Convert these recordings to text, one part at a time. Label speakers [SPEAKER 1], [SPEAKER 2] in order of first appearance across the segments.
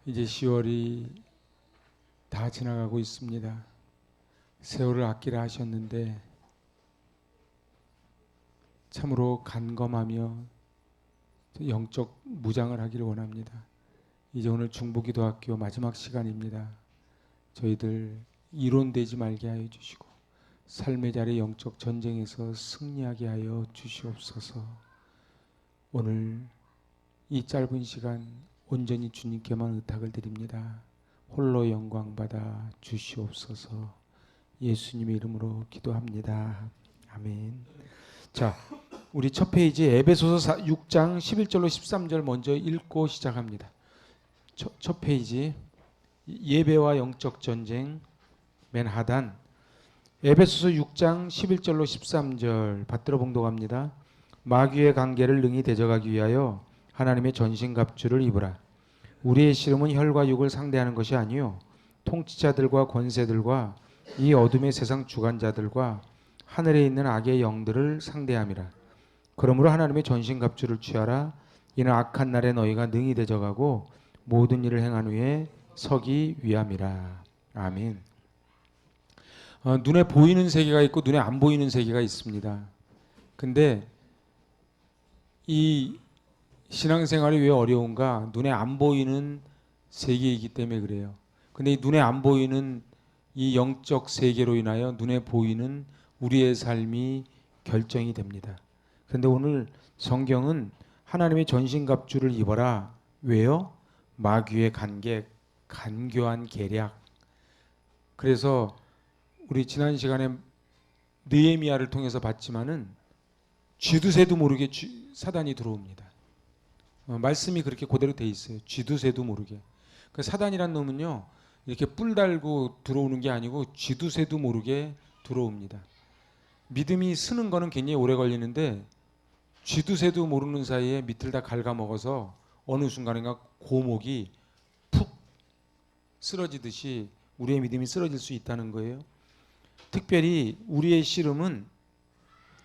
[SPEAKER 1] 이제 10월이 다 지나가고 있습니다. 세월을 아끼라 하셨는데 참으로 간검하며 영적 무장을 하기를 원합니다. 이제 오늘 중보기도학교 마지막 시간입니다. 저희들 이론되지 말게 하여 주시고 삶의 자리 영적 전쟁에서 승리하게 하여 주시옵소서. 오늘 이 짧은 시간 온전히 주님께만 의탁을 드립니다. 홀로 영광 받아 주시옵소서. 예수님의 이름으로 기도합니다. 아멘. 자, 우리 첫 페이지 에베소서 6장 11절로 13절 먼저 읽고 시작합니다. 첫 페이지 예배와 영적 전쟁 맨 하단 에베소서 6장 11절로 13절 받들어 봉독합니다. 마귀의 관계를 능히 대적하기 위하여 하나님의 전신갑주를 입으라. 우리의 씨름은 혈과 육을 상대하는 것이 아니요 통치자들과 권세들과 이 어둠의 세상 주관자들과 하늘에 있는 악의 영들을 상대함이라. 그러므로 하나님의 전신갑주를 취하라. 이는 악한 날에 너희가 능히 대적하고 모든 일을 행한 후에 서기 위함이라. 아멘. 눈에 보이는 세계가 있고 눈에 안 보이는 세계가 있습니다. 근데 이 신앙생활이 왜 어려운가? 눈에 안 보이는 세계이기 때문에 그래요. 근데 이 눈에 안 보이는 이 영적 세계로 인하여 눈에 보이는 우리의 삶이 결정이 됩니다. 그런데 오늘 성경은 하나님의 전신갑주를 입어라. 왜요? 마귀의 관계, 간교한 계략. 그래서 우리 지난 시간에 느헤미야를 통해서 봤지만은 쥐도 새도 모르게 사단이 들어옵니다. 말씀이 그렇게 그대로 돼 있어요. 쥐도 새도 모르게. 그 사단이란 놈은요 이렇게 뿔 달고 들어오는 게 아니고 쥐도 새도 모르게 들어옵니다. 믿음이 쓰는 거는 굉장히 오래 걸리는데 쥐도 새도 모르는 사이에 밑을 다 갉아먹어서 어느 순간인가 고목이 푹 쓰러지듯이 우리의 믿음이 쓰러질 수 있다는 거예요. 특별히 우리의 씨름은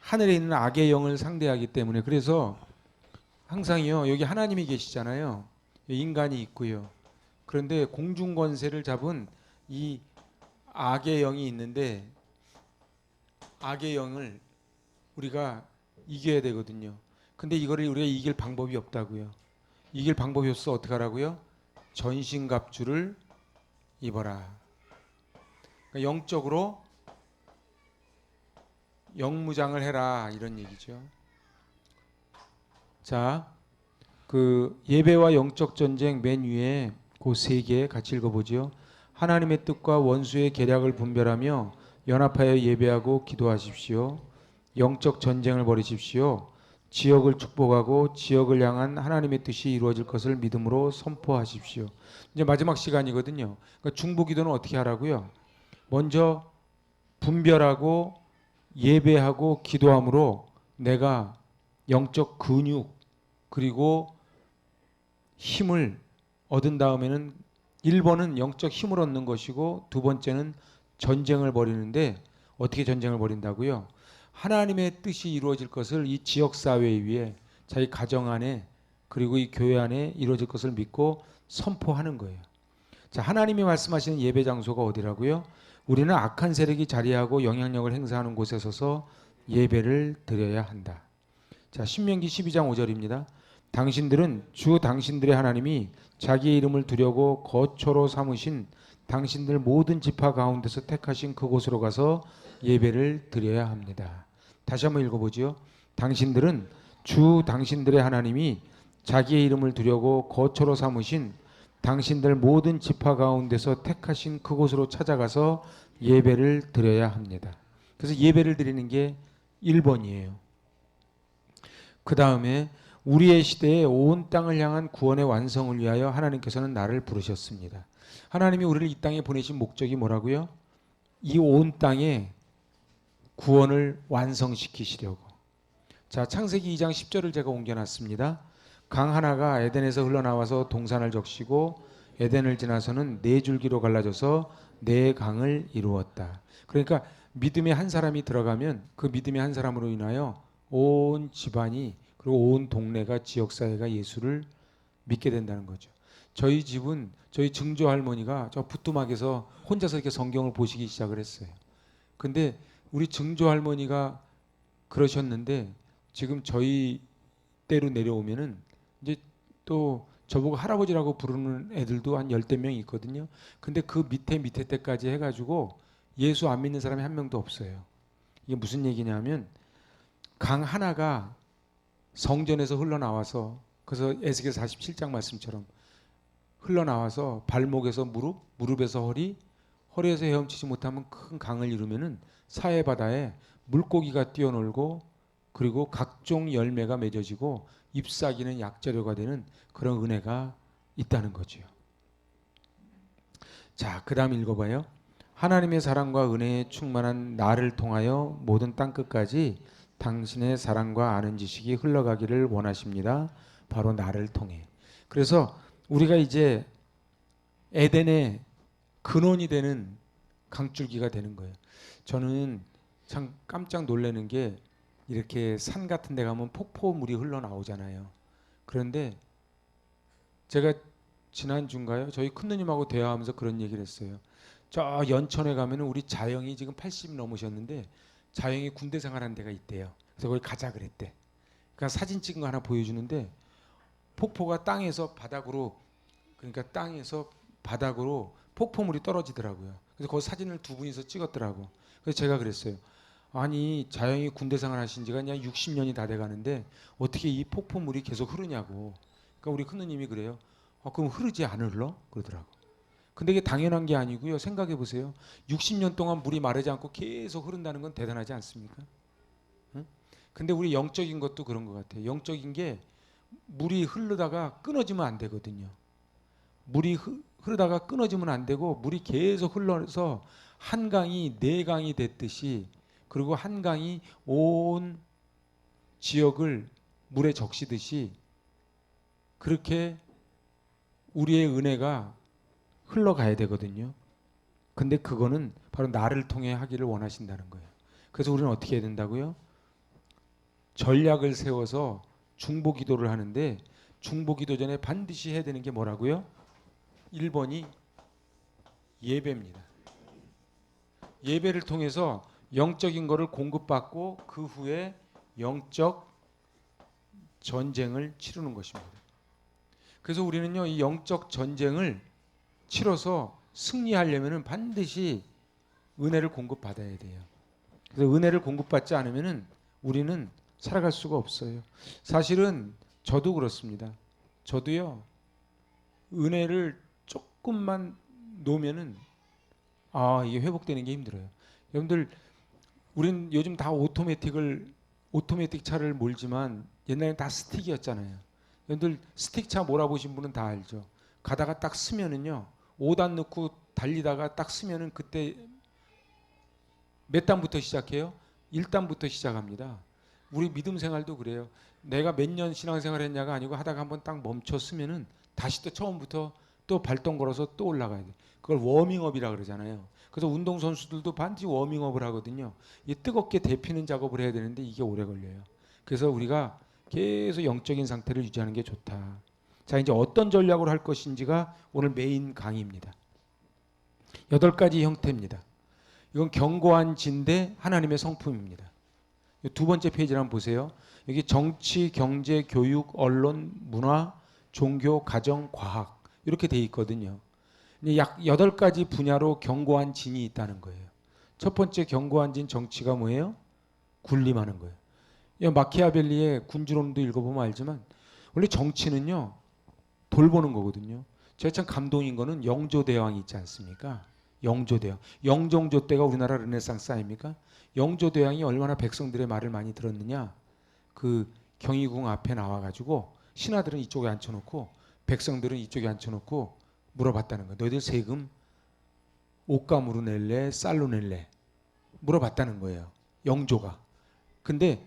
[SPEAKER 1] 하늘에 있는 악의 영을 상대하기 때문에 그래서 항상요 여기 하나님이 계시잖아요. 인간이 있고요. 그런데 공중권세를 잡은 이 악의 영이 있는데 악의 영을 우리가 이겨야 되거든요. 근데 이거를 우리가 이길 방법이 없다고요. 이길 방법이 없어 어떻게 하라고요? 전신갑주를 입어라. 그러니까 영적으로 영무장을 해라 이런 얘기죠. 자, 그 예배와 영적 전쟁 맨 위에 그 세 개 같이 읽어보죠. 하나님의 뜻과 원수의 계략을 분별하며 연합하여 예배하고 기도하십시오. 영적 전쟁을 벌이십시오. 지역을 축복하고 지역을 향한 하나님의 뜻이 이루어질 것을 믿음으로 선포하십시오. 이제 마지막 시간이거든요. 그러니까 중보기도는 어떻게 하라고요? 먼저 분별하고 예배하고 기도함으로 내가 영적 근육 그리고 힘을 얻은 다음에는 1번은 영적 힘을 얻는 것이고 두 번째는 전쟁을 벌이는데 어떻게 전쟁을 벌인다고요? 하나님의 뜻이 이루어질 것을 이 지역사회 위에 자기 가정 안에 그리고 이 교회 안에 이루어질 것을 믿고 선포하는 거예요. 자, 하나님이 말씀하시는 예배 장소가 어디라고요? 우리는 악한 세력이 자리하고 영향력을 행사하는 곳에 서서 예배를 드려야 한다. 자, 신명기 12장 5절입니다. 당신들은 주 당신들의 하나님이 자기의 이름을 두려고 거처로 삼으신 당신들 모든 지파 가운데서 택하신 그곳으로 가서 예배를 드려야 합니다. 다시 한번 읽어보지요. 당신들은 주 당신들의 하나님이 자기의 이름을 두려고 거처로 삼으신 당신들 모든 지파 가운데서 택하신 그곳으로 찾아가서 예배를 드려야 합니다. 그래서 예배를 드리는 게 1번이에요. 그 다음에 우리의 시대에 온 땅을 향한 구원의 완성을 위하여 하나님께서는 나를 부르셨습니다. 하나님이 우리를 이 땅에 보내신 목적이 뭐라고요? 이 온 땅에 구원을 완성시키시려고. 자, 창세기 2장 10절을 제가 옮겨놨습니다. 강 하나가 에덴에서 흘러나와서 동산을 적시고 에덴을 지나서는 네 줄기로 갈라져서 네 강을 이루었다. 그러니까 믿음의 한 사람이 들어가면 그 믿음의 한 사람으로 인하여 온 집안이 그리고 온 동네가 지역사회가 예수를 믿게 된다는 거죠. 저희 집은 저희 증조 할머니가 저 부뚜막에서 혼자서 이렇게 성경을 보시기 시작을 했어요. 근데 우리 증조 할머니가 그러셨는데 지금 저희 때로 내려오면은 이제 또 저보고 할아버지라고 부르는 애들도 한 열댓 명 있거든요. 근데 그 밑에 때까지 해가지고 예수 안 믿는 사람이 한 명도 없어요. 이게 무슨 얘기냐면 강 하나가 성전에서 흘러나와서, 그래서 에스겔 47장 말씀처럼 흘러나와서 발목에서 무릎, 무릎에서 허리, 허리에서 헤엄치지 못하면 큰 강을 이루면은 사해 바다에 물고기가 뛰어놀고 그리고 각종 열매가 맺어지고 잎사귀는 약재료가 되는 그런 은혜가 있다는 거지요. 자, 그다음 읽어봐요. 하나님의 사랑과 은혜에 충만한 나를 통하여 모든 땅 끝까지 당신의 사랑과 아는 지식이 흘러가기를 원하십니다. 바로 나를 통해. 그래서 우리가 이제 에덴의 근원이 되는 강줄기가 되는 거예요. 저는 참 깜짝 놀라는 게 이렇게 산 같은 데 가면 폭포물이 흘러나오잖아요. 그런데 제가 지난주인가요? 저희 큰누님하고 대화하면서 그런 얘기를 했어요. 저 연천에 가면 우리 자영이 지금 80 넘으셨는데 자영이 군대 생활한 데가 있대요. 그래서 거기 가자 그랬대. 그러니까 사진 찍은 거 하나 보여주는데 폭포가 땅에서 바닥으로, 그러니까 땅에서 바닥으로 폭포물이 떨어지더라고요. 그래서 거기 사진을 두 분이서 찍었더라고. 그래서 제가 그랬어요. 아니 자영이 군대 생활 하신 지가 그냥 60년이 다 돼가는데 어떻게 이 폭포물이 계속 흐르냐고. 그러니까 우리 큰누님이 그래요. 그럼 흐르지 안 흘러? 그러더라고. 근데 이게 당연한 게 아니고요. 생각해 보세요. 60년 동안 물이 마르지 않고 계속 흐른다는 건 대단하지 않습니까? 응? 근데 우리 영적인 것도 그런 것 같아요. 영적인 게 물이 흐르다가 끊어지면 안 되거든요. 물이 흐르다가 끊어지면 안 되고 물이 계속 흘러서 한 강이 네 강이 됐듯이, 그리고 한 강이 온 지역을 물에 적시듯이 그렇게 우리의 은혜가 흘러가야 되거든요. 근데 그거는 바로 나를 통해 하기를 원하신다는 거예요. 그래서 우리는 어떻게 해야 된다고요? 전략을 세워서 중보 기도를 하는데 중보 기도 전에 반드시 해야 되는 게 뭐라고요? 1번이 예배입니다. 예배를 통해서 영적인 거를 공급받고 그 후에 영적 전쟁을 치르는 것입니다. 그래서 우리는요, 이 영적 전쟁을 치러서 승리하려면 반드시 은혜를 공급받아야 돼요. 그래서 은혜를 공급받지 않으면 우리는 살아갈 수가 없어요. 사실은 저도 그렇습니다. 저도요, 은혜를 조금만 놓으면은 이게 회복되는 게 힘들어요. 여러분들, 우린 요즘 다 오토매틱 차를 몰지만 옛날엔 다 스틱이었잖아요. 여러분들 스틱 차 몰아보신 분은 다 알죠. 가다가 딱 쓰면은요, 5단 넣고 달리다가 딱 쓰면은 그때 몇 단부터 시작해요? 1단부터 시작합니다. 우리 믿음 생활도 그래요. 내가 몇 년 신앙생활 했냐가 아니고 하다가 한번 딱 멈췄으면은 다시 또 처음부터 또 발동 걸어서 또 올라가야 돼. 그걸 워밍업이라 그러잖아요. 그래서 운동선수들도 반드시 워밍업을 하거든요. 이 뜨겁게 데피는 작업을 해야 되는데 이게 오래 걸려요. 그래서 우리가 계속 영적인 상태를 유지하는 게 좋다. 자, 이제 어떤 전략으로 할 것인지가 오늘 메인 강의입니다. 8가지 형태입니다. 이건 견고한 진대 하나님의 성품입니다. 두 번째 페이지를 한번 보세요. 여기 정치, 경제, 교육, 언론, 문화, 종교, 가정, 과학 이렇게 돼 있거든요. 약 8가지 분야로 견고한 진이 있다는 거예요. 첫 번째 견고한 진 정치가 뭐예요? 군림하는 거예요. 마키아벨리의 군주론도 읽어보면 알지만 원래 정치는요, 돌보는 거거든요. 제가 참 감동인 거는 영조대왕이 있지 않습니까? 영조대왕. 영종조 때가 우리나라 르네상스 아닙니까? 영조대왕이 얼마나 백성들의 말을 많이 들었느냐. 그 경희궁 앞에 나와가지고 신하들은 이쪽에 앉혀놓고 백성들은 이쪽에 앉혀놓고 물어봤다는 거예요. 너희들 세금 옷감으로 낼래? 쌀로 낼래? 물어봤다는 거예요. 영조가. 근데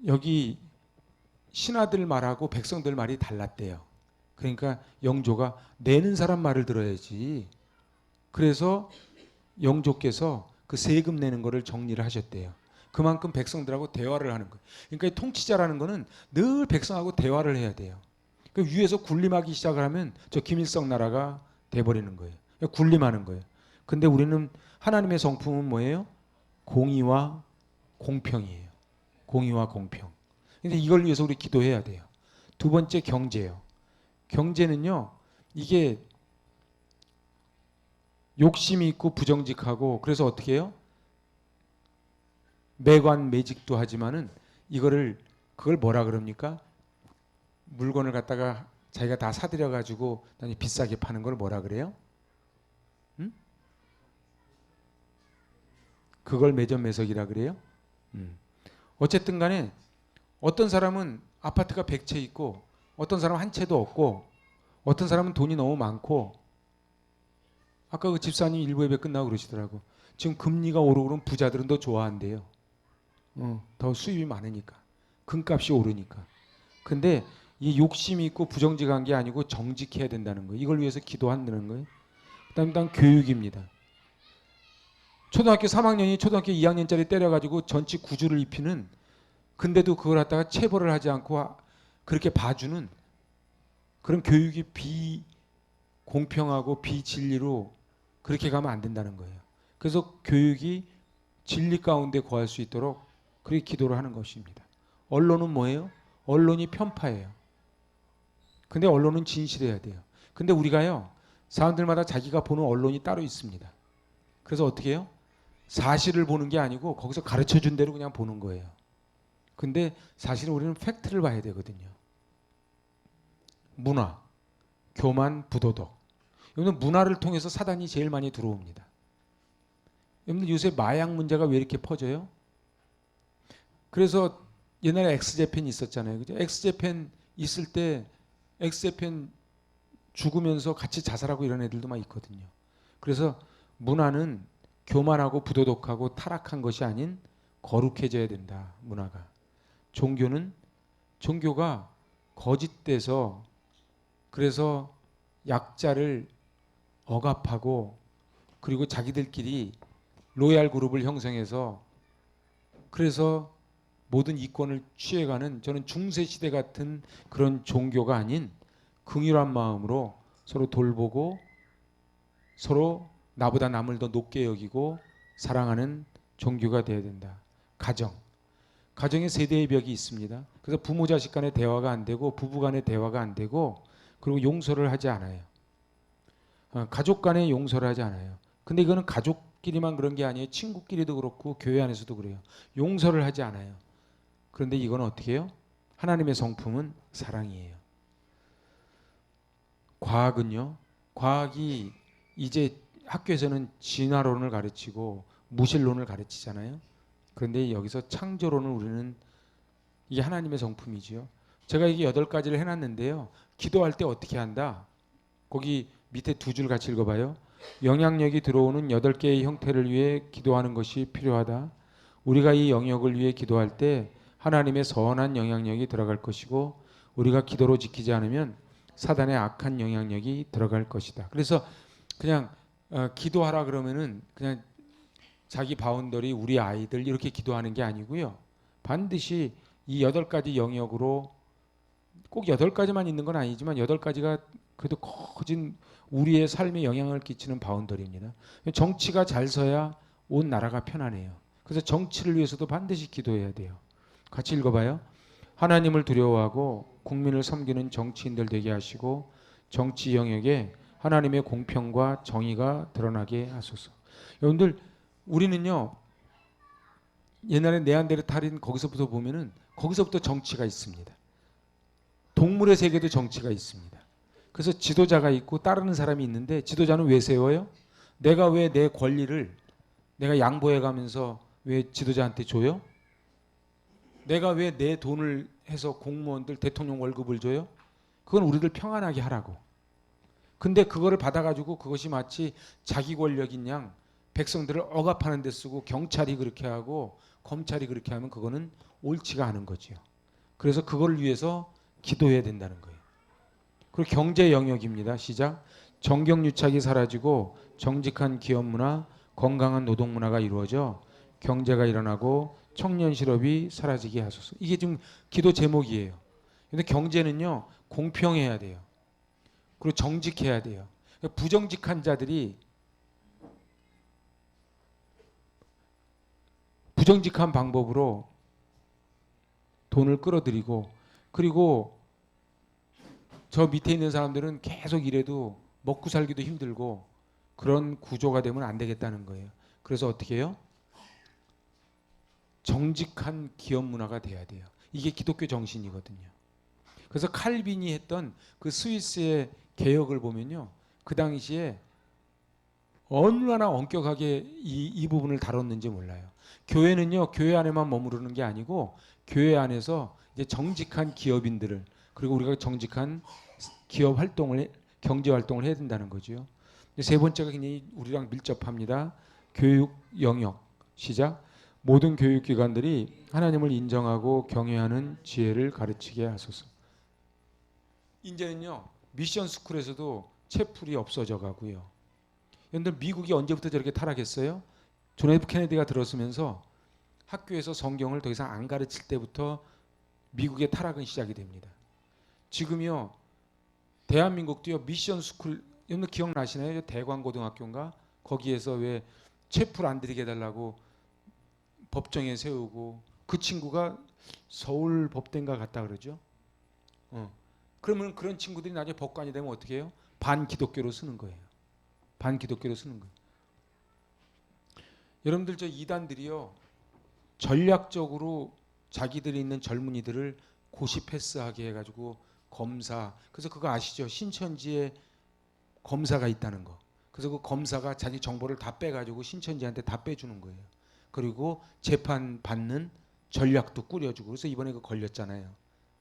[SPEAKER 1] 여기 신하들 말하고 백성들 말이 달랐대요. 그러니까 영조가 내는 사람 말을 들어야지. 그래서 영조께서 그 세금 내는 거를 정리를 하셨대요. 그만큼 백성들하고 대화를 하는 거예요. 그러니까 통치자라는 거는 늘 백성하고 대화를 해야 돼요. 그 위에서 군림하기 시작을 하면 저 김일성 나라가 돼버리는 거예요. 군림하는 거예요. 근데 우리는 하나님의 성품은 뭐예요? 공의와 공평이에요. 공의와 공평. 근데 이걸 위해서 우리 기도해야 돼요. 두 번째 경제요. 경제는요, 이게 욕심이 있고 부정직하고, 그래서 어떻게 해요? 매관 매직도 하지만은 그걸 뭐라 그럽니까? 물건을 갖다가 자기가 다 사들여 가지고 비싸게 파는 걸 뭐라 그래요? 응? 그걸 매점매석이라 그래요? 어쨌든 간에 어떤 사람은 아파트가 100채 있고 어떤 사람은 한 채도 없고 어떤 사람은 돈이 너무 많고, 아까 그 집사님 일부 예배 끝나고 그러시더라고. 지금 금리가 오르고 그러면 부자들은 더 좋아한대요. 더 수입이 많으니까. 금값이 오르니까. 근데 이 욕심이 있고 부정직한 게 아니고 정직해야 된다는 거예요. 이걸 위해서 기도한다는 거예요. 그다음 교육입니다. 초등학교 3학년이 초등학교 2학년짜리 때려가지고 전치 9주를 입히는, 근데도 그걸 갖다가 체벌을 하지 않고 그렇게 봐주는 그런 교육이 비공평하고 비진리로 그렇게 가면 안 된다는 거예요. 그래서 교육이 진리 가운데 거할 수 있도록 그렇게 기도를 하는 것입니다. 언론은 뭐예요? 언론이 편파예요. 근데 언론은 진실해야 돼요. 근데 우리가요, 사람들마다 자기가 보는 언론이 따로 있습니다. 그래서 어떻게 해요? 사실을 보는 게 아니고 거기서 가르쳐 준 대로 그냥 보는 거예요. 근데 사실은 우리는 팩트를 봐야 되거든요. 문화, 교만, 부도덕. 여러분, 문화를 통해서 사단이 제일 많이 들어옵니다. 여러분들 요새 마약 문제가 왜 이렇게 퍼져요? 그래서 옛날에 엑스제팬 있었잖아요. 그죠? 엑스제팬 있을 때 엑스제팬 죽으면서 같이 자살하고 이런 애들도 막 있거든요. 그래서 문화는 교만하고 부도덕하고 타락한 것이 아닌 거룩해져야 된다. 문화가. 종교가 거짓돼서 그래서 약자를 억압하고 그리고 자기들끼리 로얄 그룹을 형성해서 그래서 모든 이권을 취해가는, 저는 중세시대 같은 그런 종교가 아닌 긍휼한 마음으로 서로 돌보고 서로 나보다 남을 더 높게 여기고 사랑하는 종교가 되어야 된다. 가정에 세대의 벽이 있습니다. 그래서 부모 자식 간의 대화가 안 되고 부부 간의 대화가 안 되고, 그리고 용서를 하지 않아요. 가족 간의 용서를 하지 않아요. 근데 이거는 가족끼리만 그런 게 아니에요. 친구끼리도 그렇고 교회 안에서도 그래요. 용서를 하지 않아요. 그런데 이건 어떻게 해요? 하나님의 성품은 사랑이에요. 과학이 이제 학교에서는 진화론을 가르치고 무실론을 가르치잖아요. 그런데 여기서 창조론을 우리는, 이게 하나님의 성품이지요. 제가 이게 8가지를 해놨는데요. 기도할 때 어떻게 한다? 거기 밑에 2줄 같이 읽어봐요. 영향력이 들어오는 8개의 형태를 위해 기도하는 것이 필요하다. 우리가 이 영역을 위해 기도할 때 하나님의 선한 영향력이 들어갈 것이고, 우리가 기도로 지키지 않으면 사단의 악한 영향력이 들어갈 것이다. 그래서 그냥 기도하라 그러면은 그냥 자기 바운더리, 우리 아이들 이렇게 기도하는 게 아니고요. 반드시 이 8가지 영역으로, 꼭 8가지만 있는 건 아니지만 8가지가 그래도 커진 우리의 삶에 영향을 끼치는 바운더리입니다. 정치가 잘 서야 온 나라가 편안해요. 그래서 정치를 위해서도 반드시 기도해야 돼요. 같이 읽어봐요. 하나님을 두려워하고 국민을 섬기는 정치인들 되게 하시고 정치 영역에 하나님의 공평과 정의가 드러나게 하소서. 여러분들, 우리는요, 옛날에 네안데르탈인 거기서부터 보면은 거기서부터 정치가 있습니다. 동물의 세계도 정치가 있습니다. 그래서 지도자가 있고 따르는 사람이 있는데, 지도자는 왜 세워요? 내가 왜 내 권리를 내가 양보해 가면서 왜 지도자한테 줘요? 내가 왜 내 돈을 해서 공무원들, 대통령 월급을 줘요? 그건 우리들 평안하게 하라고. 근데 그거를 받아가지고 그것이 마치 자기 권력인 양 백성들을 억압하는 데 쓰고 경찰이 그렇게 하고 검찰이 그렇게 하면 그거는 옳지가 않은 거죠. 그래서 그걸 위해서 기도해야 된다는 거예요. 그리고 경제 영역입니다. 시작. 정경유착이 사라지고 정직한 기업 문화, 건강한 노동 문화가 이루어져 경제가 일어나고 청년 실업이 사라지게 하소서. 이게 지금 기도 제목이에요. 근데 경제는요 공평해야 돼요. 그리고 정직해야 돼요. 부정직한 자들이 부정직한 방법으로 돈을 끌어들이고, 그리고 저 밑에 있는 사람들은 계속 일해도 먹고 살기도 힘들고, 그런 구조가 되면 안 되겠다는 거예요. 그래서 어떻게 해요? 정직한 기업 문화가 돼야 돼요. 이게 기독교 정신이거든요. 그래서 칼빈이 했던 그 스위스의 개혁을 보면요, 그 당시에 얼마나 엄격하게 이 부분을 다뤘는지 몰라요. 교회는요, 교회 안에만 머무르는 게 아니고 교회 안에서 이제 정직한 기업인들을, 그리고 우리가 정직한 기업 활동을, 경제 활동을 해야 된다는 거죠. 세 번째가 굉장히 우리랑 밀접합니다. 교육 영역. 시작. 모든 교육기관들이 하나님을 인정하고 경외하는 지혜를 가르치게 하소서. 이제는요, 미션 스쿨에서도 채플이 없어져 가고요. 여러분들 미국이 언제부터 저렇게 타락했어요? 존 F 케네디가 들었으면서 학교에서 성경을 더 이상 안 가르칠 때부터 미국의 타락은 시작이 됩니다. 지금요, 대한민국도요, 미션 스쿨, 여러분들 기억나시나요? 대광고등학교인가? 거기에서 왜 채플 안 들이게 해달라고 법정에 세우고, 그 친구가 서울 법대인가 갔다 그러죠. 그러면 그런 친구들이 나중에 법관이 되면 어떻게 해요? 반기독교로 쓰는 거예요. 반기독교로 쓰는 거예요. 여러분들 저 이단들이요, 전략적으로 자기들이 있는 젊은이들을 고시 패스하게 해가지고 검사, 그래서 그거 아시죠? 신천지에 검사가 있다는 거. 그래서 그 검사가 자기 정보를 다 빼가지고 신천지한테 다 빼주는 거예요. 그리고 재판 받는 전략도 꾸려주고, 그래서 이번에 그 걸렸잖아요.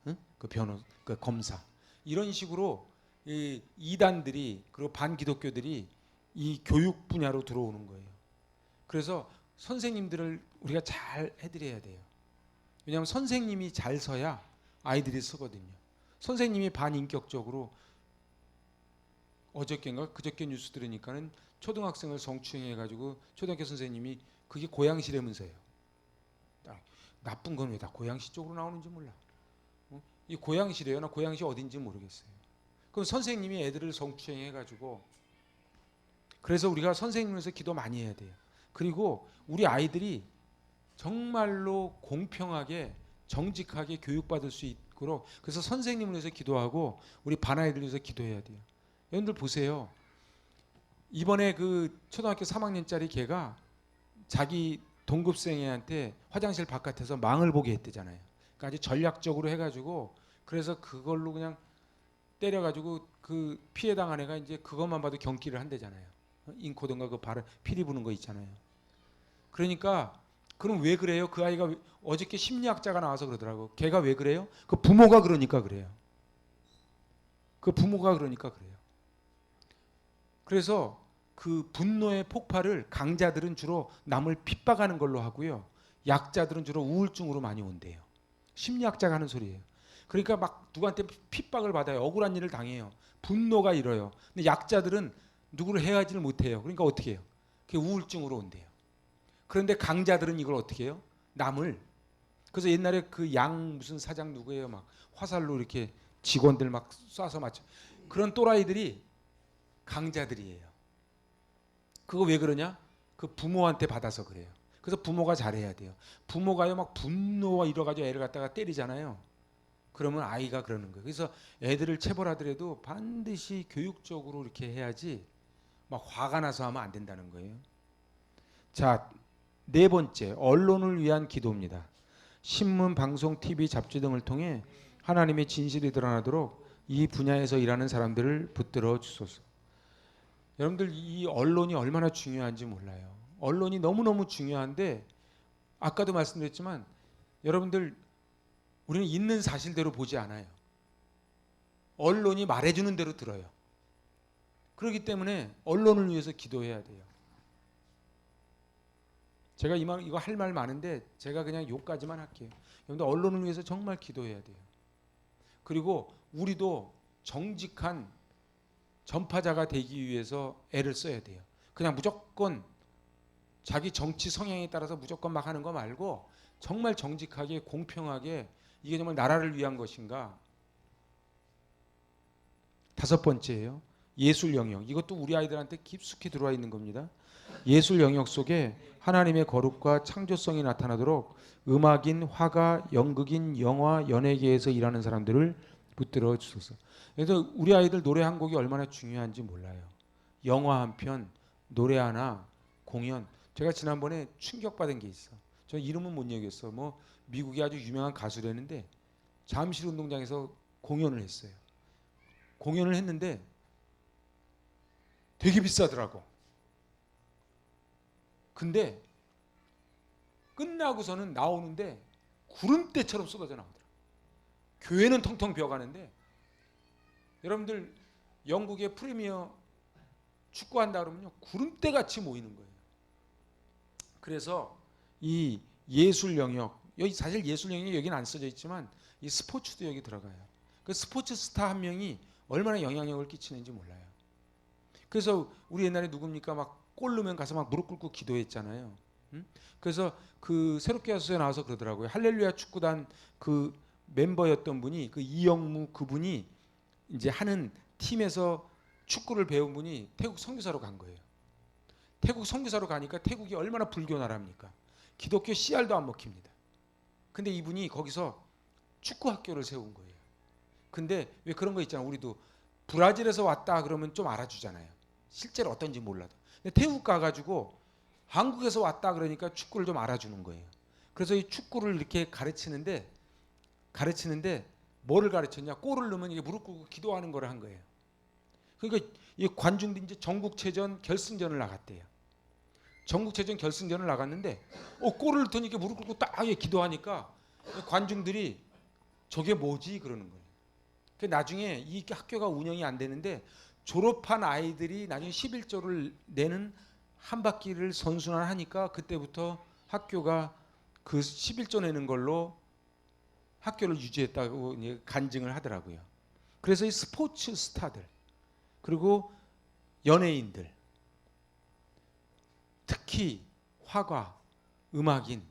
[SPEAKER 1] 응? 그 그 검사. 이런 식으로 이 이단들이, 그리고 반기독교들이 이 교육 분야로 들어오는 거예요. 그래서 선생님들을 우리가 잘 해드려야 돼요. 왜냐하면 선생님이 잘 서야 아이들이 쓰거든요. 선생님이 반인격적으로, 어저께인가 그저께 뉴스 들으니까는 초등학생을 성추행해가지고 초등학교 선생님이, 그게 고양시라면서요. 나쁜 건 왜 다 고양시 쪽으로 나오는지 몰라. 이 고양시래요. 나 고양시 어딘지 모르겠어요. 그럼 선생님이 애들을 성추행해가지고, 그래서 우리가 선생님에서 기도 많이 해야 돼요. 그리고 우리 아이들이 정말로 공평하게 정직하게 교육받을 수 있도록, 그래서 선생님을 위해서 기도하고 우리 반 아이들 위해서 기도해야 돼요. 여러분들 보세요. 이번에 그 초등학교 3학년짜리 걔가 자기 동급생애한테 화장실 바깥에서 망을 보게 했대잖아요. 그러니까 아주 전략적으로 해가지고, 그래서 그걸로 그냥 때려가지고 그 피해 당한 애가 이제 그것만 봐도 경기를 한대잖아요. 인코든가 그 발을 피리 부는 거 있잖아요. 그러니까 그럼 왜 그래요? 그 아이가 어저께 심리학자가 나와서 그러더라고. 걔가 왜 그래요? 그 부모가 그러니까 그래요. 그 부모가 그러니까 그래요. 그래서 그 분노의 폭발을 강자들은 주로 남을 핍박하는 걸로 하고요. 약자들은 주로 우울증으로 많이 온대요. 심리학자가 하는 소리예요. 그러니까 막 누구한테 핍박을 받아요. 억울한 일을 당해요. 분노가 일어요. 근데 약자들은 누구를 해하지를 못해요. 그러니까 어떻게 해요? 그게 우울증으로 온대요. 그런데 강자들은 이걸 어떻게 해요? 남을. 그래서 옛날에 그 양 무슨 사장 누구예요? 막 화살로 이렇게 직원들 막 쏴서 맞춰. 그런 또라이들이 강자들이에요. 그거 왜 그러냐? 그 부모한테 받아서 그래요. 그래서 부모가 잘해야 돼요. 부모가요 막 분노가 일어가지고 애를 갖다가 때리잖아요. 그러면 아이가 그러는 거예요. 그래서 애들을 체벌하더라도 반드시 교육적으로 이렇게 해야지 막 화가 나서 하면 안 된다는 거예요. 자, 네 번째, 언론을 위한 기도입니다. 신문, 방송, TV, 잡지 등을 통해 하나님의 진실이 드러나도록 이 분야에서 일하는 사람들을 붙들어 주소서. 여러분들 이 언론이 얼마나 중요한지 몰라요. 언론이 너무너무 중요한데, 아까도 말씀드렸지만 여러분들, 우리는 있는 사실대로 보지 않아요. 언론이 말해주는 대로 들어요. 그렇기 때문에 언론을 위해서 기도해야 돼요. 제가 이거 할 말 많은데 제가 그냥 욕까지만 할게요. 여러분들 언론을 위해서 정말 기도해야 돼요. 그리고 우리도 정직한 전파자가 되기 위해서 애를 써야 돼요. 그냥 무조건 자기 정치 성향에 따라서 무조건 막 하는 거 말고, 정말 정직하게 공평하게, 이게 정말 나라를 위한 것인가, 다섯 번째예요. 예술 영역. 이것도 우리 아이들한테 깊숙이 들어와 있는 겁니다. 예술 영역 속에 하나님의 거룩과 창조성이 나타나도록 음악인, 화가, 연극인, 영화, 연예계에서 일하는 사람들을 붙들어 주소서. 그래서 우리 아이들 노래 한 곡이 얼마나 중요한지 몰라요. 영화 한 편, 노래 하나, 공연. 제가 지난번에 충격받은 게 있어. 저 이름은 못 얘기했어. 뭐 미국의 아주 유명한 가수라는데 잠실 운동장에서 공연을 했어요. 공연을 했는데 되게 비싸더라고. 근데 끝나고서는 나오는데 구름대처럼 쏟아져 나오더라고. 교회는 텅텅 비어가는데 여러분들 영국의 프리미어 축구한다 그러면요 구름대 같이 모이는 거예요. 그래서 이 예술 영역, 여기 사실 예술 영역이 여기는 안 써져 있지만 이 스포츠도 여기 들어가요. 그 스포츠 스타 한 명이 얼마나 영향력을 끼치는지 몰라요. 그래서 우리 옛날에 누굽니까 막 골 넣으면 가서 막 무릎 꿇고 기도했잖아요. 그래서 그 새롭게 하소서에 나와서 그러더라고요. 할렐루야 축구단 그 멤버였던 분이 그 이영무 그분이 이제 하는 팀에서 축구를 배운 분이 태국 선교사로 간 거예요. 태국 선교사로 가니까 태국이 얼마나 불교 나라입니까? 기독교 씨알도 안 먹힙니다. 근데 이분이 거기서 축구 학교를 세운 거예요. 근데 왜 그런 거 있잖아요. 우리도 브라질에서 왔다 그러면 좀 알아주잖아요. 실제로 어떤지 몰라도. 근데 태국 가가지고 한국에서 왔다 그러니까 축구를 좀 알아주는 거예요. 그래서 이 축구를 이렇게 가르치는데 뭐를 가르쳤냐? 골을 넣으면 이게 무릎 꿇고 기도하는 거를 한 거예요. 그러니까 이 관중들이 이제 전국체전 결승전을 나갔대요. 전국체전 결승전을 나갔는데 골을 넣더니 무릎 꿇고 딱 기도하니까 관중들이 저게 뭐지 그러는 거예요. 그 나중에 이 학교가 운영이 안 되는데 졸업한 아이들이 나중에 11조를 내는 한 바퀴를 선순환하니까 그때부터 학교가 그 11조 내는 걸로 학교를 유지했다고 간증을 하더라고요. 그래서 이 스포츠 스타들 그리고 연예인들 특히 화가, 음악인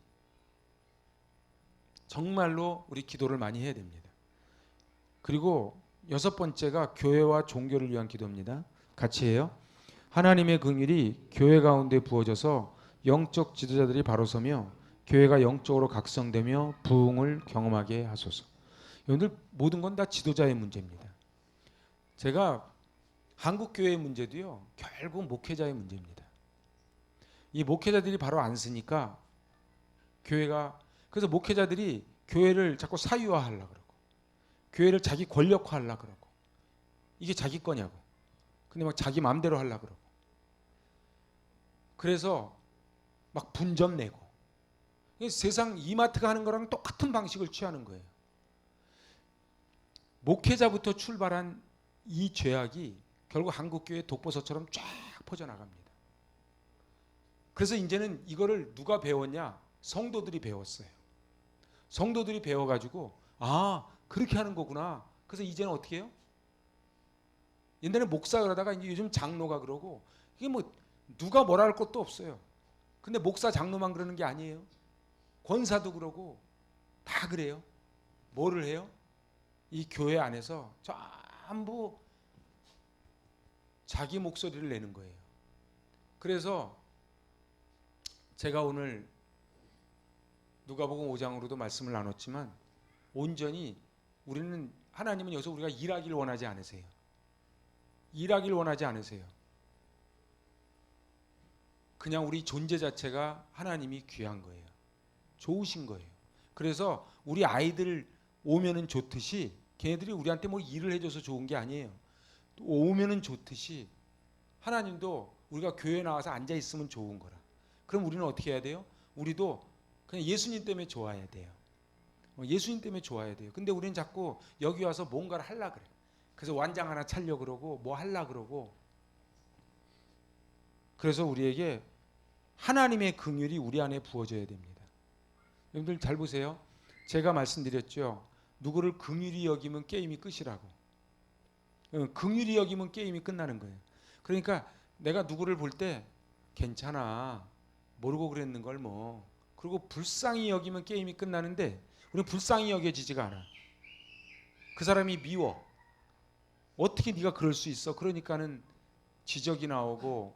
[SPEAKER 1] 정말로 우리 기도를 많이 해야 됩니다. 그리고 여섯 번째가 교회와 종교를 위한 기도입니다. 같이 해요. 하나님의 긍휼이 교회 가운데 부어져서 영적 지도자들이 바로 서며 교회가 영적으로 각성되며 부흥을 경험하게 하소서. 여러분들 모든 건 다 지도자의 문제입니다. 제가 한국 교회의 문제도요. 결국 목회자의 문제입니다. 이 목회자들이 바로 안 쓰니까 교회가 그래서 목회자들이 교회를 자꾸 사유화하려고 그러고 교회를 자기 권력화하려고 그러고 이게 자기 거냐고. 근데 막 자기 마음대로 하려고 그러고 그래서 막 분점 내고 세상 이마트가 하는 거랑 똑같은 방식을 취하는 거예요. 목회자부터 출발한 이 죄악이 결국 한국교회 독버섯처럼 쫙 퍼져나갑니다. 그래서 이제는 이거를 누가 배웠냐? 성도들이 배웠어요. 성도들이 배워가지고 그렇게 하는 거구나. 그래서 이제는 어떻게 해요? 옛날에 목사 그러다가 이제 요즘 장로가 그러고 이게 뭐 누가 뭐라 할 것도 없어요. 근데 목사 장로만 그러는 게 아니에요. 권사도 그러고 다 그래요. 뭐를 해요? 이 교회 안에서 전부 자기 목소리를 내는 거예요. 그래서 제가 오늘 누가복음 5장으로도 말씀을 나눴지만 온전히 우리는 하나님은 여기서 우리가 일하기를 원하지 않으세요. 일하기를 원하지 않으세요. 그냥 우리 존재 자체가 하나님이 귀한 거예요. 좋으신 거예요. 그래서 우리 아이들 오면은 좋듯이 걔네들이 우리한테 뭐 일을 해줘서 좋은 게 아니에요. 오면은 좋듯이 하나님도 우리가 교회에 나와서 앉아 있으면 좋은 거라. 그럼 우리는 어떻게 해야 돼요? 우리도 그냥 예수님 때문에 좋아야 돼요. 예수님 때문에 좋아야 돼요. 근데 우리는 자꾸 여기 와서 뭔가를 하려고 그래. 그래서 완장 하나 차려고 그러고 뭐 하려고 그러고 그래서 우리에게 하나님의 긍휼이 우리 안에 부어져야 됩니다. 여러분들 잘 보세요. 제가 말씀드렸죠. 누구를 긍휼히 여기면 게임이 끝이라고. 긍휼히 여기면 게임이 끝나는 거예요. 그러니까 내가 누구를 볼 때 괜찮아. 모르고 그랬는 걸 뭐. 그리고 불쌍히 여기면 게임이 끝나는데 우리는 불쌍히 여겨지지가 않아. 그 사람이 미워. 어떻게 네가 그럴 수 있어? 그러니까는 지적이 나오고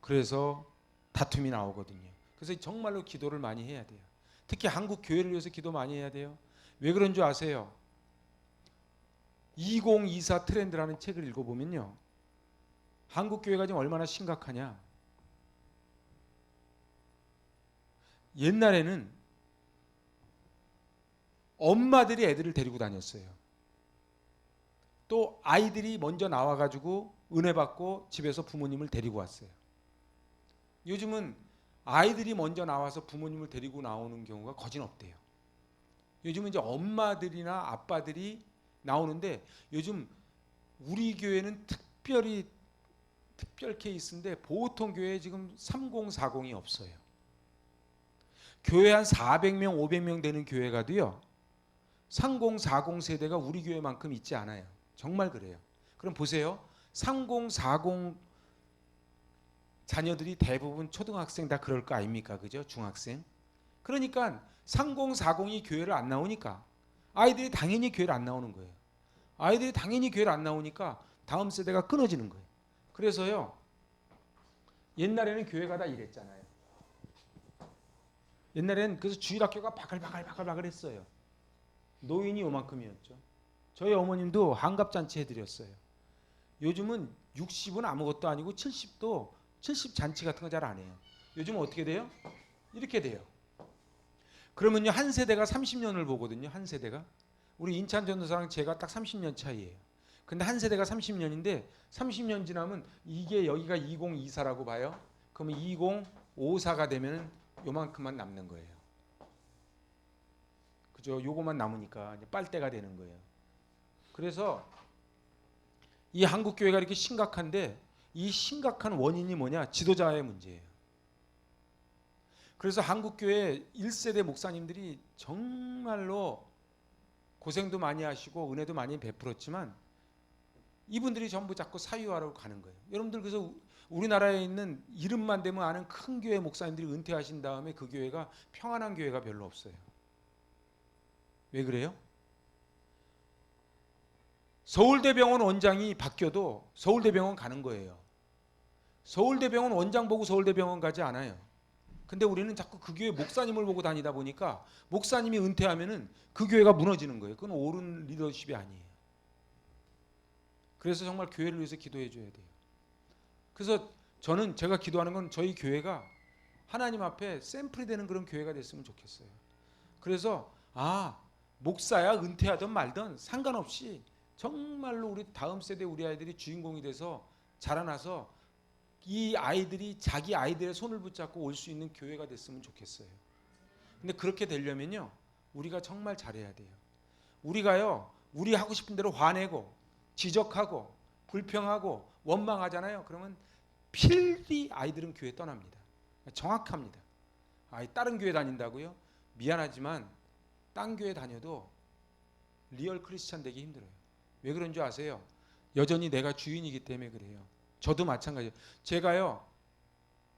[SPEAKER 1] 그래서 다툼이 나오거든요. 그래서 정말로 기도를 많이 해야 돼요. 특히 한국 교회를 위해서 기도 많이 해야 돼요. 왜 그런 줄 아세요? 2024 트렌드라는 책을 읽어보면요. 한국 교회가 지금 얼마나 심각하냐. 옛날에는 엄마들이 애들을 데리고 다녔어요. 또 아이들이 먼저 나와가지고 은혜 받고 집에서 부모님을 데리고 왔어요. 요즘은 아이들이 먼저 나와서 부모님을 데리고 나오는 경우가 거진 없대요. 요즘은 이제 엄마들이나 아빠들이 나오는데 요즘 우리 교회는 특별 케이스인데 보통 교회에 지금 3040이 없어요. 교회 한 400명, 500명 되는 교회 가도요. 3040 세대가 우리 교회만큼 있지 않아요. 정말 그래요. 그럼 보세요. 3040 자녀들이 대부분 초등학생 다 그럴 거 아닙니까? 그죠? 중학생. 그러니까 3040이 교회를 안 나오니까 아이들이 당연히 교회를 안 나오는 거예요. 아이들이 당연히 교회를 안 나오니까 다음 세대가 끊어지는 거예요. 그래서요. 옛날에는 교회가 다 이랬잖아요. 옛날에는 그래서 주일학교가 바글바글 했어요. 노인이 요만큼이었죠. 저희 어머님도 한갑잔치 해드렸어요. 요즘은 60은 아무것도 아니고 70도 70 잔치 같은 거 잘 안 해요. 요즘은 어떻게 돼요? 이렇게 돼요. 그러면요 한 세대가 30년을 보거든요. 한 세대가. 우리 인찬 전도사랑 제가 딱 30년 차이예요. 근데 한 세대가 30년인데 30년 지나면 이게 여기가 2024라고 봐요. 그러면 2054가 되면 요만큼만 남는 거예요. 그죠? 요거만 남으니까 이제 빨대가 되는 거예요. 그래서 이 한국 교회가 이렇게 심각한데 이 심각한 원인이 뭐냐? 지도자의 문제예요. 그래서 한국 교회 1세대 목사님들이 정말로 고생도 많이 하시고 은혜도 많이 베풀었지만 이분들이 전부 자꾸 사유화로 가는 거예요. 여러분들 그래서 우리나라에 있는 이름만 되면 아는 큰 교회 목사님들이 은퇴하신 다음에 그 교회가 평안한 교회가 별로 없어요. 왜 그래요? 서울대병원 원장이 바뀌어도 서울대병원 가는 거예요. 서울대병원 원장 보고 서울대병원 가지 않아요. 근데 우리는 자꾸 그 교회 목사님을 보고 다니다 보니까 목사님이 은퇴하면은 그 교회가 무너지는 거예요. 그건 옳은 리더십이 아니에요. 그래서 정말 교회를 위해서 기도해 줘야 돼요. 그래서 저는 제가 기도하는 건 저희 교회가 하나님 앞에 샘플이 되는 그런 교회가 됐으면 좋겠어요. 그래서 목사야 은퇴하든 말든 상관없이 정말로 우리 다음 세대 우리 아이들이 주인공이 돼서 자라나서 이 아이들이 자기 아이들의 손을 붙잡고 올 수 있는 교회가 됐으면 좋겠어요. 근데 그렇게 되려면요 우리가 정말 잘해야 돼요. 우리가요 우리 하고 싶은 대로 화내고 지적하고 불평하고 원망하잖아요. 그러면 필히 아이들은 교회 떠납니다. 정확합니다. 다른 교회 다닌다고요? 미안하지만 딴 교회 다녀도 리얼 크리스찬 되기 힘들어요. 왜 그런 줄 아세요? 여전히 내가 주인이기 때문에 그래요. 저도 마찬가지예요. 제가요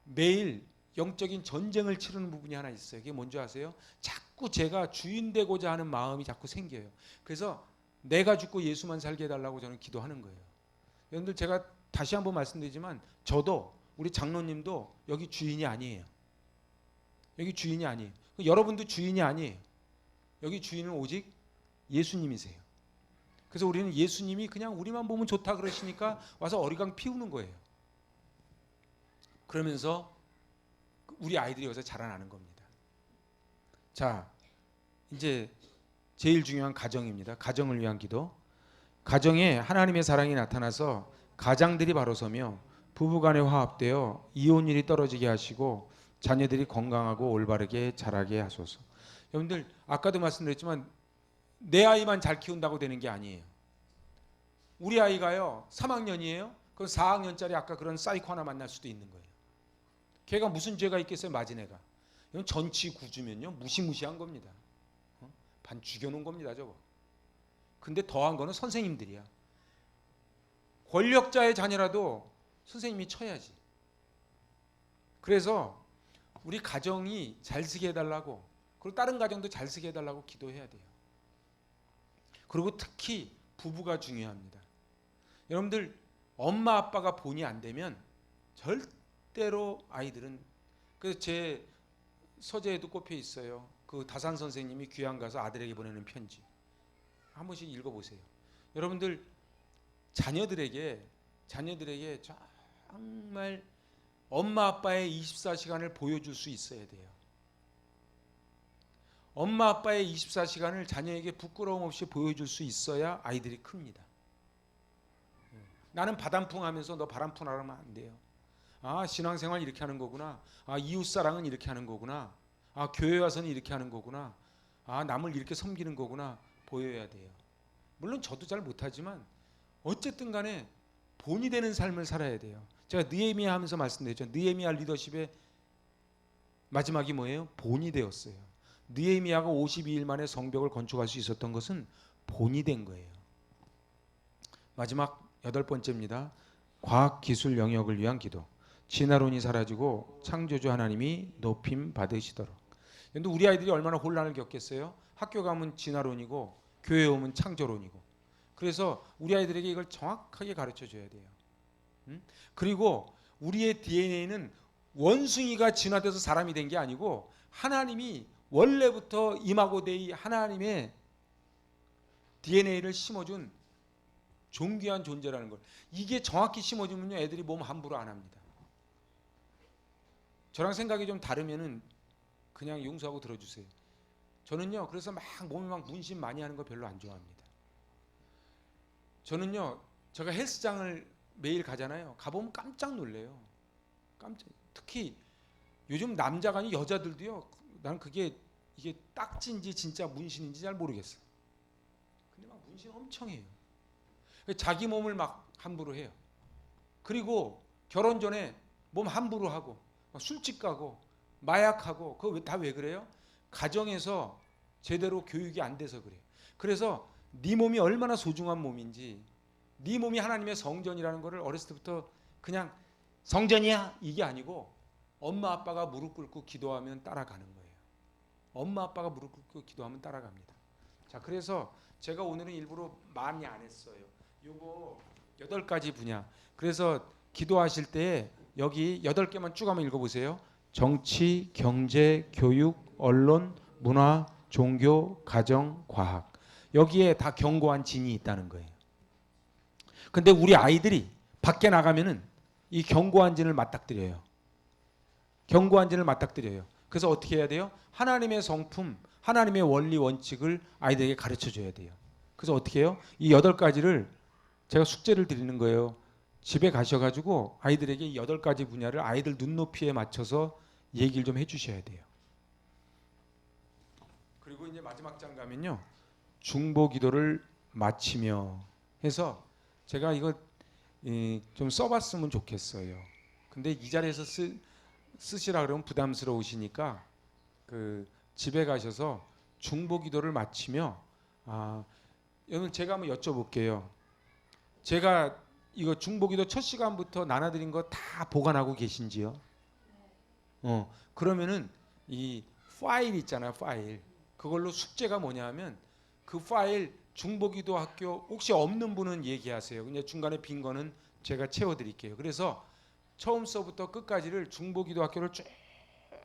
[SPEAKER 1] 매일 영적인 전쟁을 치르는 부분이 하나 있어요. 그게 뭔지 아세요? 자꾸 제가 주인 되고자 하는 마음이 자꾸 생겨요. 그래서 내가 죽고 예수만 살게 해달라고 저는 기도하는 거예요. 여러분들 제가 다시 한번 말씀드리지만 저도 우리 장로님도 여기 주인이 아니에요. 여기 주인이 아니에요. 여러분도 주인이 아니에요. 여기 주인은 오직 예수님이세요. 그래서 우리는 예수님이 그냥 우리만 보면 좋다 그러시니까 와서 어리광 피우는 거예요. 그러면서 우리 아이들이 여기서 자라나는 겁니다. 자, 이제 제일 중요한 가정입니다. 가정을 위한 기도. 가정에 하나님의 사랑이 나타나서 가장들이 바로 서며 부부간에 화합되어 이혼율이 떨어지게 하시고 자녀들이 건강하고 올바르게 자라게 하소서. 여러분들 아까도 말씀드렸지만 내 아이만 잘 키운다고 되는 게 아니에요. 우리 아이가요 3학년이에요. 그럼 4학년짜리 아까 그런 사이코 하나 만날 수도 있는 거예요. 걔가 무슨 죄가 있겠어요? 맞은 애가. 이건 전치 구주면요 무시무시한 겁니다. 반 죽여놓은 겁니다 저거. 근데 더한 거는 선생님들이야. 권력자의 자녀라도 선생님이 쳐야지. 그래서 우리 가정이 잘 쓰게 해달라고 그리고 다른 가정도 잘 쓰게 해달라고 기도해야 돼요. 그리고 특히 부부가 중요합니다. 여러분들 엄마 아빠가 본이 안 되면 절대로 아이들은, 그래서 제 서재에도 꼽혀 있어요. 그 다산 선생님이 귀양 가서 아들에게 보내는 편지 한 번씩 읽어보세요. 여러분들 자녀들에게 정말 엄마 아빠의 24시간을 보여줄 수 있어야 돼요. 엄마 아빠의 24시간을 자녀에게 부끄러움 없이 보여줄 수 있어야 아이들이 큽니다. 나는 바람풍하면서 너 바람풍하면 안 돼요. 아, 신앙생활 이렇게 하는 거구나. 아, 이웃사랑은 이렇게 하는 거구나. 아, 교회 와서는 이렇게 하는 거구나. 아, 남을 이렇게 섬기는 거구나. 보여야 돼요. 물론 저도 잘 못하지만 어쨌든 간에 본이 되는 삶을 살아야 돼요. 제가 느헤미야 하면서 말씀드렸죠. 느헤미야 리더십의 마지막이 뭐예요? 본이 되었어요. 느헤미야가 52일 만에 성벽을 건축할 수 있었던 것은 본이 된 거예요. 마지막 8번째입니다. 과학 기술 영역을 위한 기도. 진화론이 사라지고 창조주 하나님이 높임 받으시도록. 근데 우리 아이들이 얼마나 혼란을 겪겠어요? 학교 가면 진화론이고 교회 오면 창조론이고. 그래서 우리 아이들에게 이걸 정확하게 가르쳐 줘야 돼요. 그리고 우리의 DNA는 원숭이가 진화돼서 사람이 된 게 아니고 하나님이 원래부터 이마고 데이 하나님의 DNA를 심어준 존귀한 존재라는 걸, 이게 정확히 심어주면요 애들이 몸 함부로 안 합니다. 저랑 생각이 좀 다르면은 그냥 용서하고 들어주세요. 저는요 그래서 막 몸에 막 문신 많이 하는 거 별로 안 좋아합니다. 저는요 제가 헬스장을 매일 가잖아요. 가보면 깜짝 놀래요. 특히 요즘 남자가 아닌 여자들도요, 나는 이게 딱지인지 진짜 문신인지 잘 모르겠어요. 근데 막 문신 엄청 해요. 자기 몸을 막 함부로 해요. 그리고 결혼 전에 몸 함부로 하고 술집 가고 마약하고, 그거 다 왜 그래요? 가정에서 제대로 교육이 안 돼서 그래요. 그래서 네 몸이 얼마나 소중한 몸인지, 네 몸이 하나님의 성전이라는 것을 어렸을 때부터 그냥 성전이야 이게 아니고 엄마 아빠가 무릎 꿇고 기도하면 따라가는 거예요. 엄마 아빠가 무릎 꿇고 기도하면 따라갑니다. 자, 그래서 제가 오늘은 일부러 많이 안 했어요. 요거 8가지 분야. 그래서 기도하실 때 여기 8개만 쭉 한번 읽어보세요. 정치, 경제, 교육, 언론, 문화, 종교, 가정, 과학. 여기에 다 견고한 진이 있다는 거예요. 근데 우리 아이들이 밖에 나가면은 이 견고한 진을 맞닥뜨려요. 견고한 진을 맞닥뜨려요. 그래서 어떻게 해야 돼요? 하나님의 성품, 하나님의 원리 원칙을 아이들에게 가르쳐 줘야 돼요. 그래서 어떻게 해요? 이 8가지를 제가 숙제를 드리는 거예요. 집에 가셔가지고 아이들에게 이 8가지 분야를 아이들 눈높이에 맞춰서 얘기를 좀 해주셔야 돼요. 그리고 이제 마지막 장 가면요, 중보기도를 마치며 해서 제가 이거 좀 써봤으면 좋겠어요. 근데 이 자리에서 쓰시라 그러면 부담스러우시니까 그 집에 가셔서 중보기도를 마치며, 여러분 제가 한번 여쭤볼게요. 제가 이거 중보기도 첫 시간부터 나눠드린 거 다 보관하고 계신지요? 그러면은 이 파일 있잖아요, 파일. 그걸로 숙제가 뭐냐면 그 파일 중보기도 학교 혹시 없는 분은 얘기하세요. 근데 중간에 빈 거는 제가 채워드릴게요. 그래서 처음서부터 끝까지를 중보기도 학교를 쭉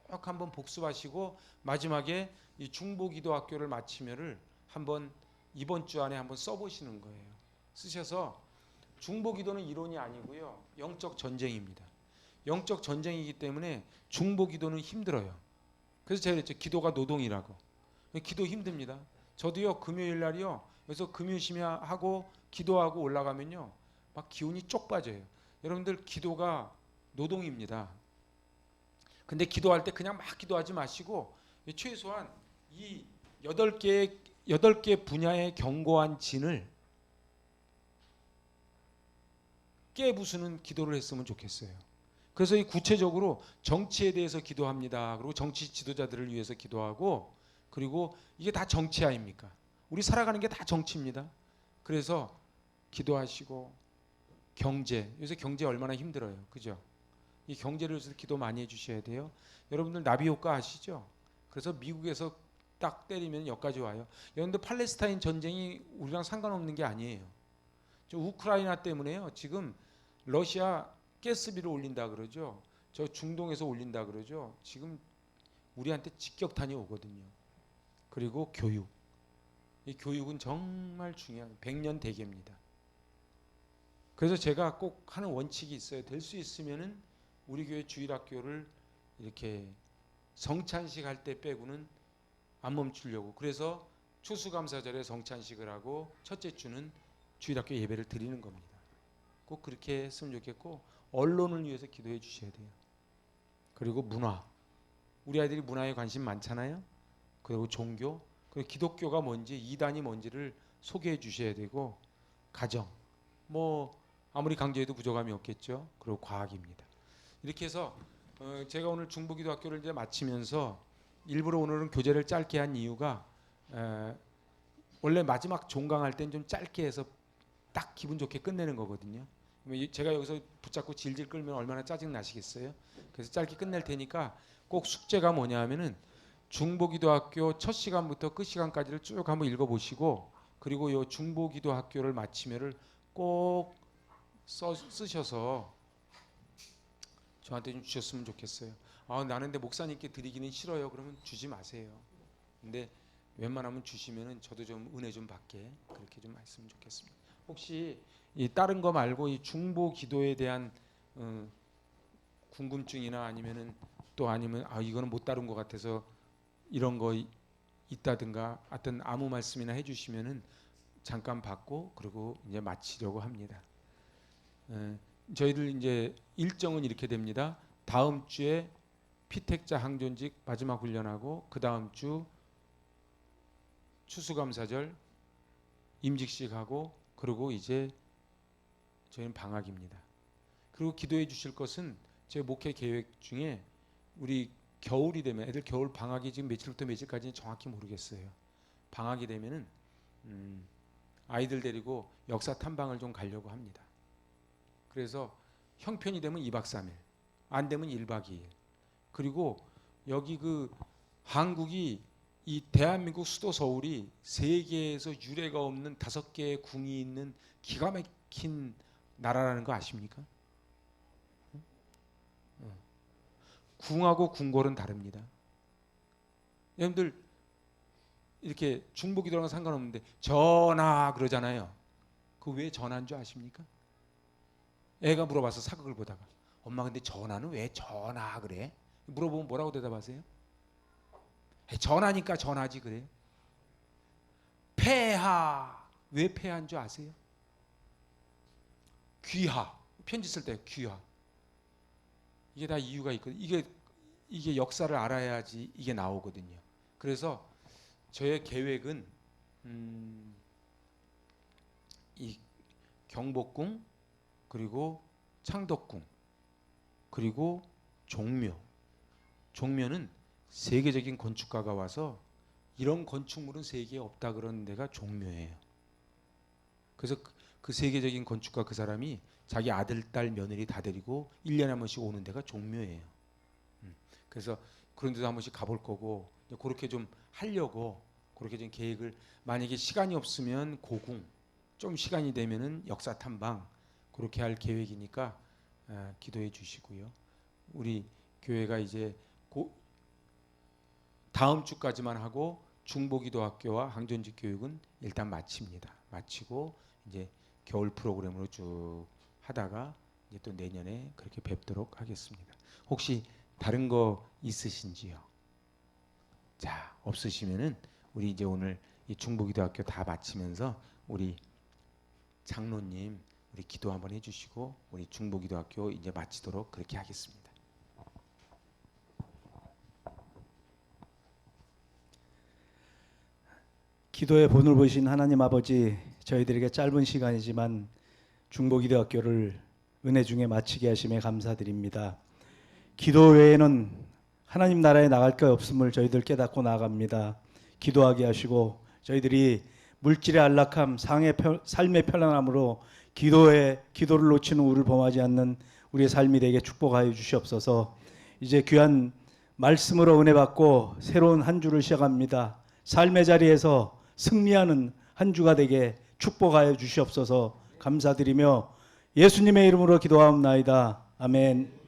[SPEAKER 1] 한번 복습하시고 마지막에 이 중보기도 학교를 마치면을 한번 이번 주 안에 한번 써보시는 거예요. 쓰셔서, 중보기도는 이론이 아니고요, 영적 전쟁입니다. 영적 전쟁이기 때문에 중보기도는 힘들어요. 그래서 제가 그랬죠. 기도가 노동이라고. 기도 힘듭니다. 저도요 금요일 날이요 그래서 금요심야하고 기도하고 올라가면요 막 기운이 쪽 빠져요. 여러분들 기도가 노동입니다. 근데 기도할 때 그냥 막 기도하지 마시고 최소한 이 8개 분야의 견고한 진을 깨부수는 기도를 했으면 좋겠어요. 그래서 이 구체적으로 정치에 대해서 기도합니다. 그리고 정치 지도자들을 위해서 기도하고, 그리고 이게 다 정치 아닙니까? 우리 살아가는 게 다 정치입니다. 그래서 기도하시고, 경제, 요새 경제 얼마나 힘들어요, 그죠? 이 경제를 위해서 기도 많이 해주셔야 돼요. 여러분들 나비 효과 아시죠? 그래서 미국에서 딱 때리면 여기까지 와요. 여러분들 팔레스타인 전쟁이 우리랑 상관없는 게 아니에요. 저 우크라이나 때문에요. 지금 러시아 가스비를 올린다 그러죠. 저 중동에서 올린다 그러죠. 지금 우리한테 직격탄이 오거든요. 그리고 교육. 이 교육은 정말 중요한 100년 대계입니다. 그래서 제가 꼭 하는 원칙이 있어요. 될 수 있으면은 우리 교회 주일학교를 이렇게 성찬식 할 때 빼고는 안 멈추려고. 그래서 추수감사절에 성찬식을 하고 첫째 주는 주일학교 예배를 드리는 겁니다. 꼭 그렇게 했으면 좋겠고, 언론을 위해서 기도해 주셔야 돼요. 그리고 문화. 우리 아이들이 문화에 관심 많잖아요. 그리고 종교, 그리고 기독교가 뭔지, 이단이 뭔지를 소개해 주셔야 되고, 가정, 뭐 아무리 강조해도 부족함이 없겠죠. 그리고 과학입니다. 이렇게 해서 제가 오늘 중부기도학교를 이제 마치면서 일부러 오늘은 교재를 짧게 한 이유가, 원래 마지막 종강할 땐 좀 짧게 해서 딱 기분 좋게 끝내는 거거든요. 제가 여기서 붙잡고 질질 끌면 얼마나 짜증 나시겠어요. 그래서 짧게 끝낼 테니까 꼭 숙제가 뭐냐 하면은 중보기도학교 첫 시간부터 끝 시간까지를 쭉 한번 읽어보시고, 그리고 요 중보기도학교를 마치면을 꼭 쓰셔서 저한테 좀 주셨으면 좋겠어요. 나는 근데 목사님께 드리기는 싫어요. 그러면 주지 마세요. 근데 웬만하면 주시면은 저도 좀 은혜 좀 받게 그렇게 좀 했으면 좋겠습니다. 혹시 이 다른 거 말고 이 중보 기도에 대한 궁금증이나 아니면은 또 아니면 이거는 못 다룬 것 같아서 이런 거 있다든가 하여튼 아무 말씀이나 해주시면은 잠깐 받고 그리고 이제 마치려고 합니다. 저희들 이제 일정은 이렇게 됩니다. 다음 주에 피택자 항존직 마지막 훈련하고 그 다음 주 추수감사절 임직식하고 그리고 이제 저희는 방학입니다. 그리고 기도해 주실 것은 제 목회 계획 중에 우리 겨울이 되면 애들 겨울 방학이 지금 며칠부터 며칠까지는 정확히 모르겠어요. 방학이 되면은 아이들 데리고 역사 탐방을 좀 가려고 합니다. 그래서 형편이 되면 2박 3일, 안 되면 1박 2일. 그리고 여기 그 한국이 이 대한민국 수도 서울이 세계에서 유례가 없는 5개의 궁이 있는 기가 막힌 나라라는 거 아십니까? 궁하고 궁궐은 다릅니다. 여러분들 이렇게 중보기도랑 상관없는데 전하 그러잖아요. 그 왜 전하인 줄 아십니까? 애가 물어봐서 사극을 보다가 엄마 근데 전하는 왜 전하 그래? 물어보면 뭐라고 대답하세요? 전하니까 전하지 그래. 폐하 왜 폐하인 줄 아세요? 귀하 편지 쓸 때 귀하. 이게 다 이유가 있거든요. 이게 역사를 알아야지 이게 나오거든요. 그래서 저의 계획은 이 경복궁 그리고 창덕궁 그리고 종묘는 세계적인 건축가가 와서 이런 건축물은 세계에 없다 그러는 데가 종묘예요. 그래서 그 세계적인 건축가 그 사람이 자기 아들, 딸, 며느리 다 데리고 1년에 한 번씩 오는 데가 종묘예요. 그래서 그런 데도 한 번씩 가볼 거고 그렇게 좀 하려고 그렇게 좀 계획을, 만약에 시간이 없으면 고궁, 좀 시간이 되면은 역사 탐방 그렇게 할 계획이니까 기도해 주시고요. 우리 교회가 이제 다음 주까지만 하고 중보기도학교와 항존직 교육은 일단 마칩니다. 마치고 이제 겨울 프로그램으로 쭉 하다가 이제 또 내년에 그렇게 뵙도록 하겠습니다. 혹시 다른 거 있으신지요? 자, 없으시면은 우리 이제 오늘 이 중보기도학교 다 마치면서 우리 장로님 우리 기도 한번 해주시고 우리 중보기도학교 이제 마치도록 그렇게 하겠습니다.
[SPEAKER 2] 기도의 본을 보신 하나님 아버지, 저희들에게 짧은 시간이지만 중보기도학교를 은혜 중에 마치게 하심에 감사드립니다. 기도 외에는 하나님 나라에 나갈 것 없음을 저희들 깨닫고 나아갑니다. 기도하게 하시고 저희들이 물질의 안락함, 삶의 편안함으로 기도를 놓치는 우리를 범하지 않는 우리의 삶이 되게 축복하여 주시옵소서. 이제 귀한 말씀으로 은혜 받고 새로운 한 주를 시작합니다. 삶의 자리에서 승리하는 한 주가 되게 축복하여 주시옵소서. 감사드리며 예수님의 이름으로 기도하옵나이다. 아멘.